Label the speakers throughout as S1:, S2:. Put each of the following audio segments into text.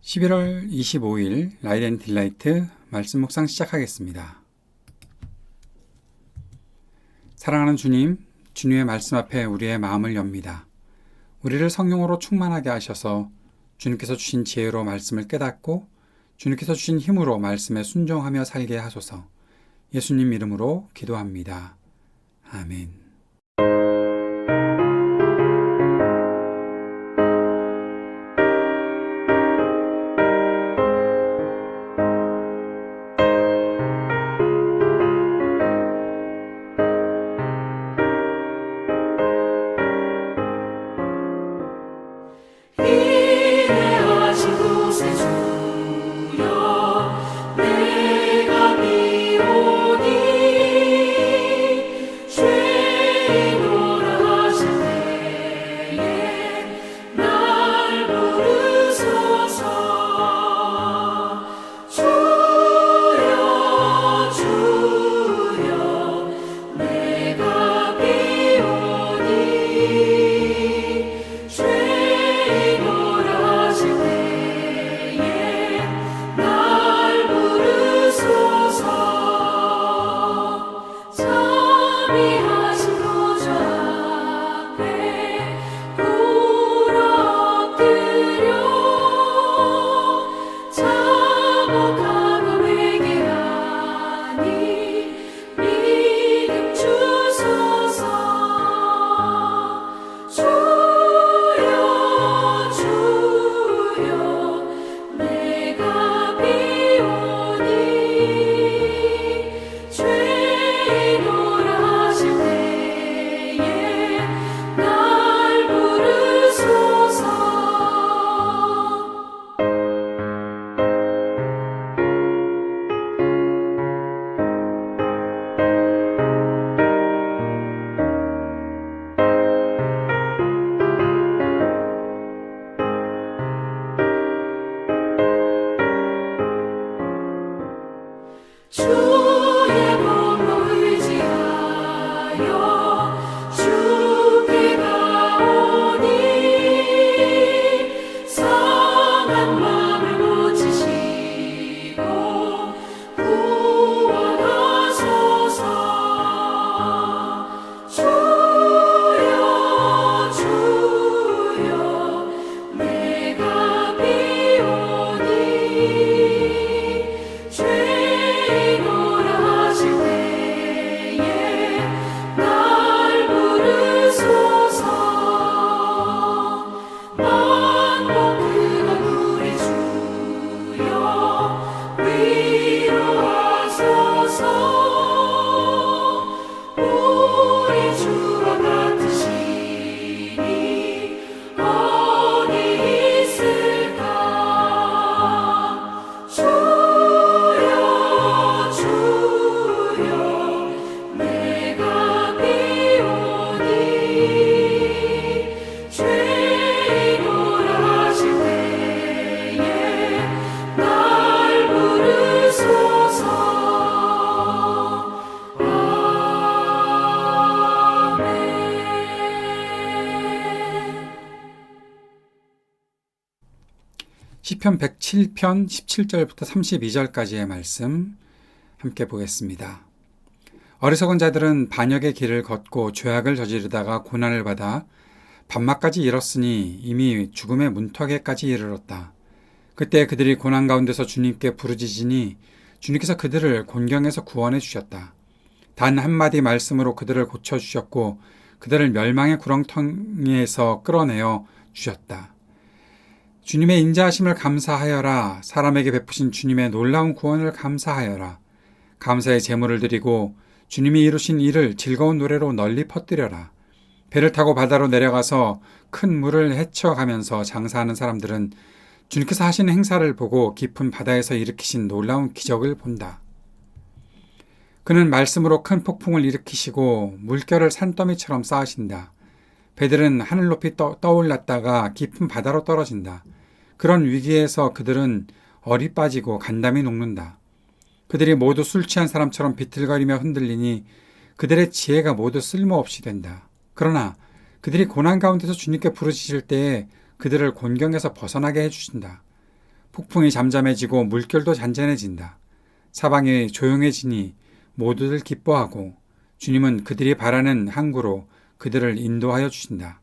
S1: 11월 25일 라이트 앤 딜라이트 말씀 묵상 시작하겠습니다. 사랑하는 주님, 주님의 말씀 앞에 우리의 마음을 엽니다. 우리를 성령으로 충만하게 하셔서 주님께서 주신 지혜로 말씀을 깨닫고 주님께서 주신 힘으로 말씀에 순종하며 살게 하소서. 예수님 이름으로 기도합니다. 아멘. 시편 107편 17절부터 32절까지의 말씀 함께 보겠습니다. 어리석은 자들은 반역의 길을 걷고 죄악을 저지르다가 고난을 받아 밤낮까지 이뤘으니 이미 죽음의 문턱에까지 이르렀다. 그때 그들이 고난 가운데서 주님께 부르짖으니 주님께서 그들을 곤경에서 구원해 주셨다. 단 한마디 말씀으로 그들을 고쳐주셨고 그들을 멸망의 구렁텅이에서 끌어내어 주셨다. 주님의 인자하심을 감사하여라. 사람에게 베푸신 주님의 놀라운 구원을 감사하여라. 감사의 제물을 드리고 주님이 이루신 일을 즐거운 노래로 널리 퍼뜨려라. 배를 타고 바다로 내려가서 큰 물을 헤쳐가면서 장사하는 사람들은 주님께서 하신 행사를 보고 깊은 바다에서 일으키신 놀라운 기적을 본다. 그는 말씀으로 큰 폭풍을 일으키시고 물결을 산더미처럼 쌓으신다. 배들은 하늘 높이 떠올랐다가 깊은 바다로 떨어진다. 그런 위기에서 그들은 얼이 빠지고 간담이 녹는다. 그들이 모두 술 취한 사람처럼 비틀거리며 흔들리니 그들의 지혜가 모두 쓸모없이 된다. 그러나 그들이 고난 가운데서 주님께 부르짖을 때에 그들을 곤경에서 벗어나게 해주신다. 폭풍이 잠잠해지고 물결도 잔잔해진다. 사방이 조용해지니 모두들 기뻐하고 주님은 그들이 바라는 항구로 그들을 인도하여 주신다.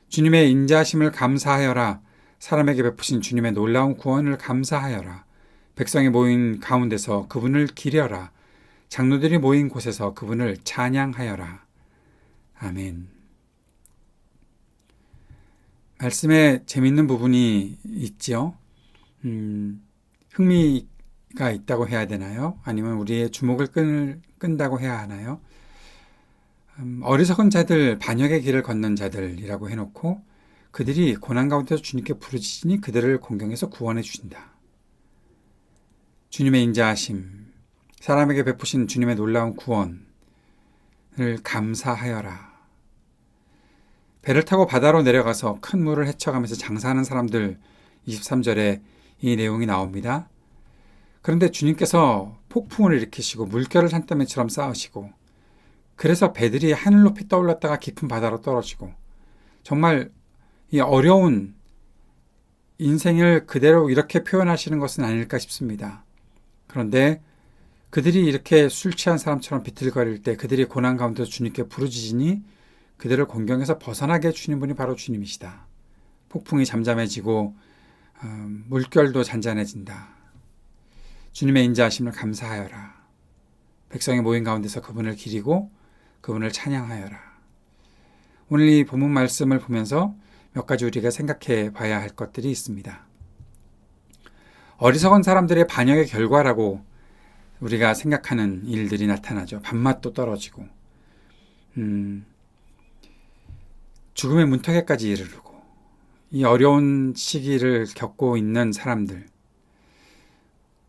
S1: 주님의 인자하심을 감사하여라. 사람에게 베푸신 주님의 놀라운 구원을 감사하여라. 백성이 모인 가운데서 그분을 기려라. 장로들이 모인 곳에서 그분을 찬양하여라. 아멘. 말씀에 재밌는 부분이 있지요. 흥미가 있다고 해야 되나요? 아니면 우리의 주목을 끈다고 해야 하나요? 어리석은 자들, 반역의 길을 걷는 자들이라고 해놓고 그들이 고난 가운데서 주님께 부르짖으니 그들을 공경해서 구원해 주신다. 주님의 인자하심, 사람에게 베푸신 주님의 놀라운 구원을 감사하여라. 배를 타고 바다로 내려가서 큰 물을 헤쳐가면서 장사하는 사람들 23절에 이 내용이 나옵니다. 그런데 주님께서 폭풍을 일으키시고 물결을 산더미처럼 쌓으시고 그래서 배들이 하늘 높이 떠올랐다가 깊은 바다로 떨어지고 정말 이 어려운 인생을 그대로 이렇게 표현하시는 것은 아닐까 싶습니다. 그런데 그들이 이렇게 술 취한 사람처럼 비틀거릴 때 그들이 고난 가운데서 주님께 부르짖으니 그들을 공경에서 벗어나게 해주시는 분이 바로 주님이시다. 폭풍이 잠잠해지고 물결도 잔잔해진다. 주님의 인자하심을 감사하여라. 백성이 모인 가운데서 그분을 기리고 그분을 찬양하여라. 오늘 이 본문 말씀을 보면서 몇 가지 우리가 생각해 봐야 할 것들이 있습니다. 어리석은 사람들의 반역의 결과라고 우리가 생각하는 일들이 나타나죠. 밥맛도 떨어지고 죽음의 문턱에까지 이르르고 이 어려운 시기를 겪고 있는 사람들,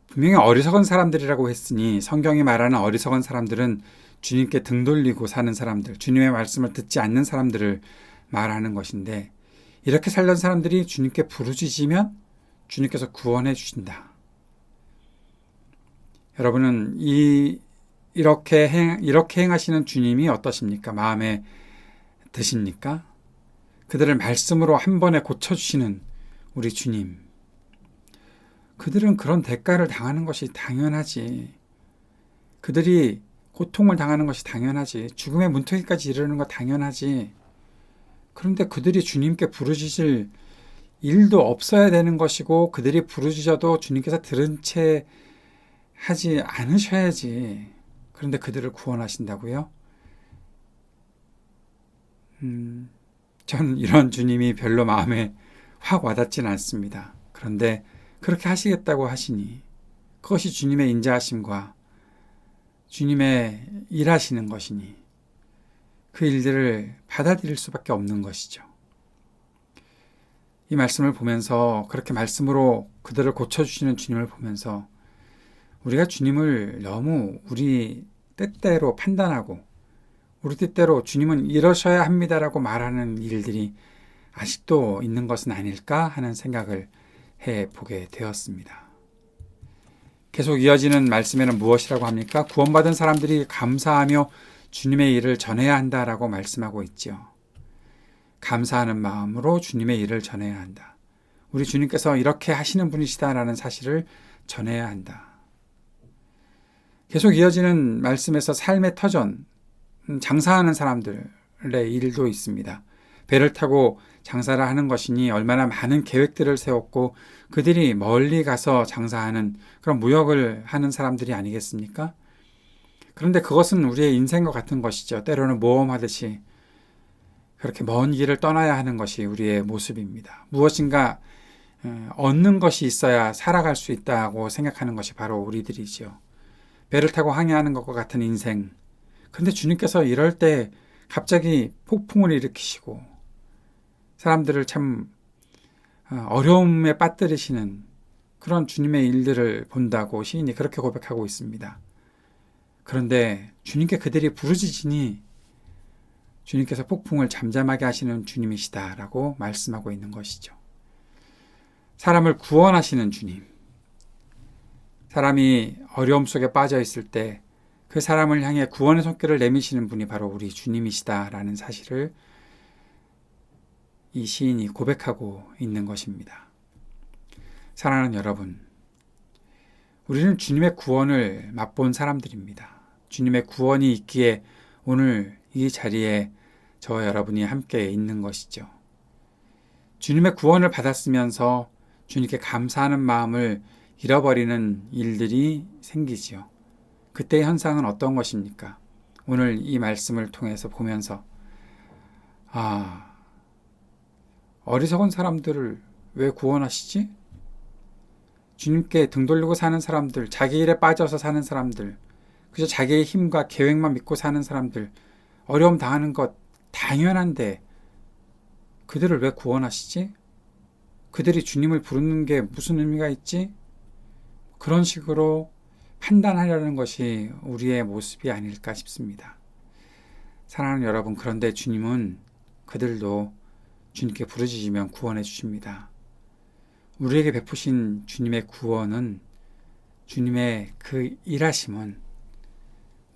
S1: 분명히 어리석은 사람들이라고 했으니 성경이 말하는 어리석은 사람들은 주님께 등 돌리고 사는 사람들, 주님의 말씀을 듣지 않는 사람들을 말하는 것인데 이렇게 살던 사람들이 주님께 부르짖으면 주님께서 구원해 주신다. 여러분은 이렇게 행하시는 주님이 어떠십니까? 마음에 드십니까? 그들을 말씀으로 한 번에 고쳐주시는 우리 주님. 그들은 그런 대가를 당하는 것이 당연하지. 그들이 고통을 당하는 것이 당연하지. 죽음의 문턱에까지 이르는 것 당연하지. 그런데 그들이 주님께 부르짖을 일도 없어야 되는 것이고 그들이 부르짖어도 주님께서 들은 채 하지 않으셔야지. 그런데 그들을 구원하신다고요? 저는 이런 주님이 별로 마음에 확 와닿지는 않습니다. 그런데 그렇게 하시겠다고 하시니 그것이 주님의 인자하심과 주님의 일하시는 것이니 그 일들을 받아들일 수밖에 없는 것이죠. 이 말씀을 보면서 그렇게 말씀으로 그들을 고쳐주시는 주님을 보면서 우리가 주님을 너무 우리 뜻대로 판단하고 우리 뜻대로 주님은 이러셔야 합니다라고 말하는 일들이 아직도 있는 것은 아닐까 하는 생각을 해보게 되었습니다. 계속 이어지는 말씀에는 무엇이라고 합니까? 구원받은 사람들이 감사하며 주님의 일을 전해야 한다라고 말씀하고 있죠. 감사하는 마음으로 주님의 일을 전해야 한다. 우리 주님께서 이렇게 하시는 분이시다라는 사실을 전해야 한다. 계속 이어지는 말씀에서 삶의 터전, 장사하는 사람들의 일도 있습니다. 배를 타고 장사를 하는 것이니 얼마나 많은 계획들을 세웠고 그들이 멀리 가서 장사하는 그런 무역을 하는 사람들이 아니겠습니까? 그런데 그것은 우리의 인생과 같은 것이죠. 때로는 모험하듯이 그렇게 먼 길을 떠나야 하는 것이 우리의 모습입니다. 무엇인가 얻는 것이 있어야 살아갈 수 있다고 생각하는 것이 바로 우리들이죠. 배를 타고 항해하는 것과 같은 인생. 그런데 주님께서 이럴 때 갑자기 폭풍을 일으키시고 사람들을 참 어려움에 빠뜨리시는 그런 주님의 일들을 본다고 시인이 그렇게 고백하고 있습니다. 그런데 주님께 그들이 부르짖으니 주님께서 폭풍을 잠잠하게 하시는 주님이시다라고 말씀하고 있는 것이죠. 사람을 구원하시는 주님. 사람이 어려움 속에 빠져 있을 때 그 사람을 향해 구원의 손길을 내미시는 분이 바로 우리 주님이시다라는 사실을 이 시인이 고백하고 있는 것입니다. 사랑하는 여러분, 우리는 주님의 구원을 맛본 사람들입니다. 주님의 구원이 있기에 오늘 이 자리에 저와 여러분이 함께 있는 것이죠. 주님의 구원을 받았으면서 주님께 감사하는 마음을 잃어버리는 일들이 생기지요. 그때의 현상은 어떤 것입니까? 오늘 이 말씀을 통해서 보면서 어리석은 사람들을 왜 구원하시지? 주님께 등 돌리고 사는 사람들, 자기 일에 빠져서 사는 사람들, 그저 자기의 힘과 계획만 믿고 사는 사람들, 어려움 당하는 것 당연한데 그들을 왜 구원하시지? 그들이 주님을 부르는 게 무슨 의미가 있지? 그런 식으로 판단하려는 것이 우리의 모습이 아닐까 싶습니다. 사랑하는 여러분, 그런데 주님은 그들도 주님께 부르짖으면 구원해 주십니다. 우리에게 베푸신 주님의 구원은, 주님의 그 일하심은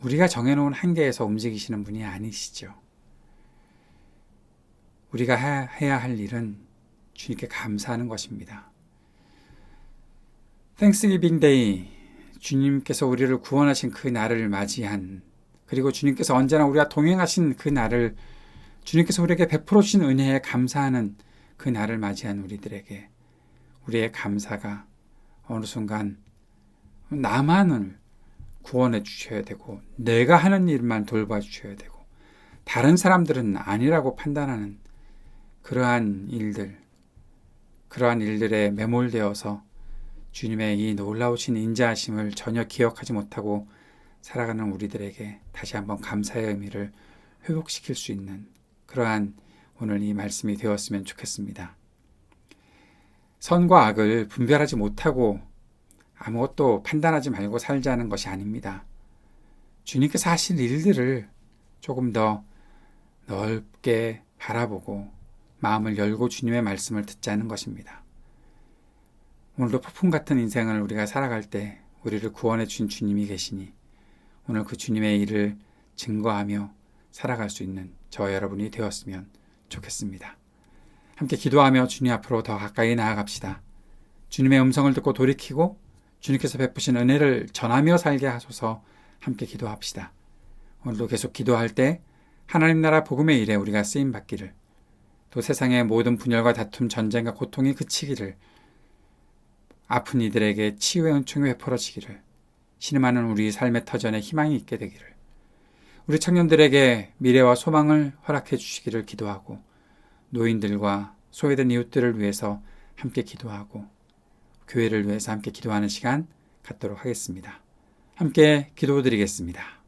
S1: 우리가 정해놓은 한계에서 움직이시는 분이 아니시죠. 우리가 해야 할 일은 주님께 감사하는 것입니다. Thanksgiving Day, 주님께서 우리를 구원하신 그 날을 맞이한, 그리고 주님께서 언제나 우리와 동행하신 그 날을, 주님께서 우리에게 베풀어 주신 은혜에 감사하는 그 날을 맞이한 우리들에게 우리의 감사가 어느 순간 나만을 구원해 주셔야 되고, 내가 하는 일만 돌봐 주셔야 되고, 다른 사람들은 아니라고 판단하는 그러한 일들에 매몰되어서 주님의 이 놀라우신 인자하심을 전혀 기억하지 못하고 살아가는 우리들에게 다시 한번 감사의 의미를 회복시킬 수 있는 그러한 오늘 이 말씀이 되었으면 좋겠습니다. 선과 악을 분별하지 못하고 아무것도 판단하지 말고 살자는 것이 아닙니다. 주님께서 하실 일들을 조금 더 넓게 바라보고 마음을 열고 주님의 말씀을 듣자는 것입니다. 오늘도 폭풍 같은 인생을 우리가 살아갈 때 우리를 구원해 주신 주님이 계시니 오늘 그 주님의 일을 증거하며 살아갈 수 있는 저와 여러분이 되었으면 좋겠습니다. 함께 기도하며 주님 앞으로 더 가까이 나아갑시다. 주님의 음성을 듣고 돌이키고 주님께서 베푸신 은혜를 전하며 살게 하소서. 함께 기도합시다. 오늘도 계속 기도할 때 하나님 나라 복음의 일에 우리가 쓰임받기를, 또 세상의 모든 분열과 다툼, 전쟁과 고통이 그치기를, 아픈 이들에게 치유의 은총이 베풀어지기를, 신음하는 우리 삶의 터전에 희망이 있게 되기를, 우리 청년들에게 미래와 소망을 허락해 주시기를 기도하고, 노인들과 소외된 이웃들을 위해서 함께 기도하고 교회를 위해서 함께 기도하는 시간 갖도록 하겠습니다. 함께 기도드리겠습니다.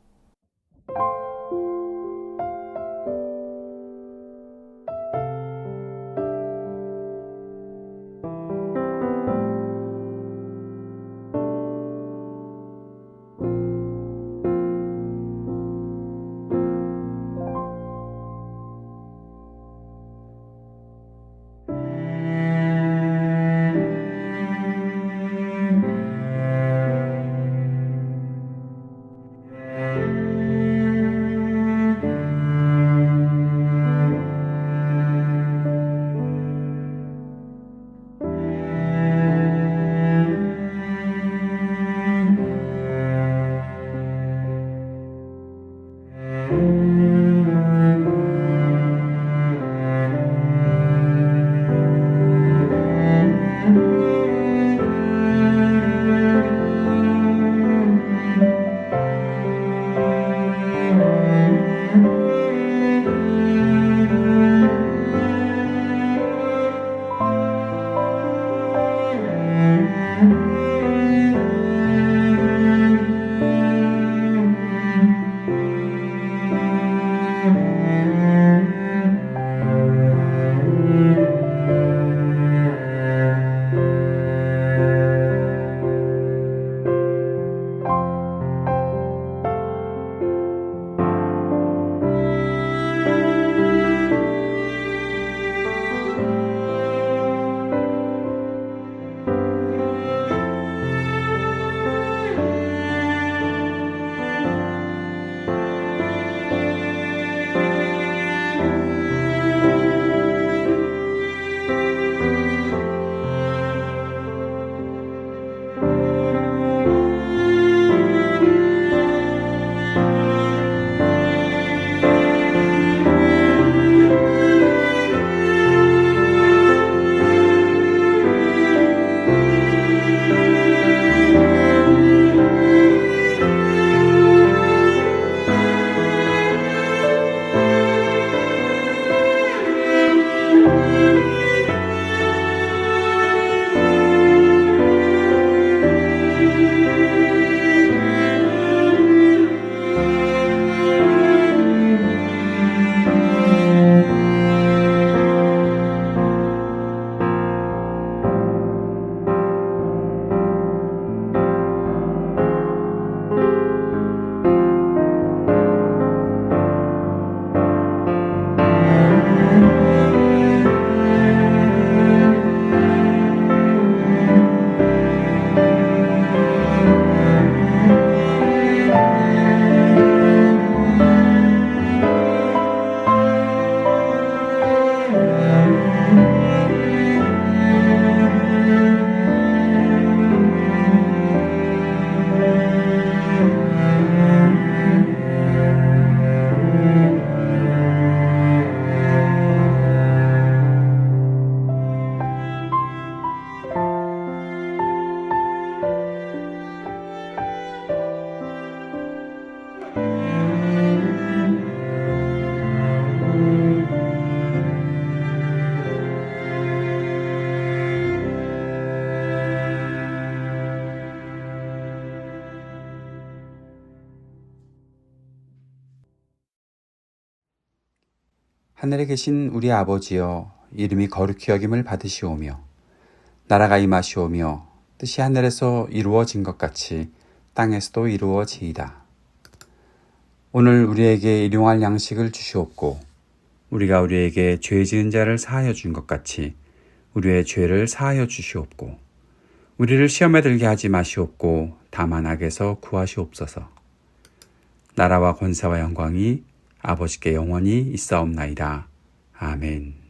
S1: 하늘에 계신 우리 아버지여, 이름이 거룩히 여김을 받으시오며 나라가 임하시오며 뜻이 하늘에서 이루어진 것 같이 땅에서도 이루어지이다. 오늘 우리에게 일용할 양식을 주시옵고 우리가 우리에게 죄 지은 자를 사하여 준 것 같이 우리의 죄를 사하여 주시옵고 우리를 시험에 들게 하지 마시옵고 다만 악에서 구하시옵소서. 나라와 권세와 영광이 아버지께 영원히 있사옵나이다. 아멘.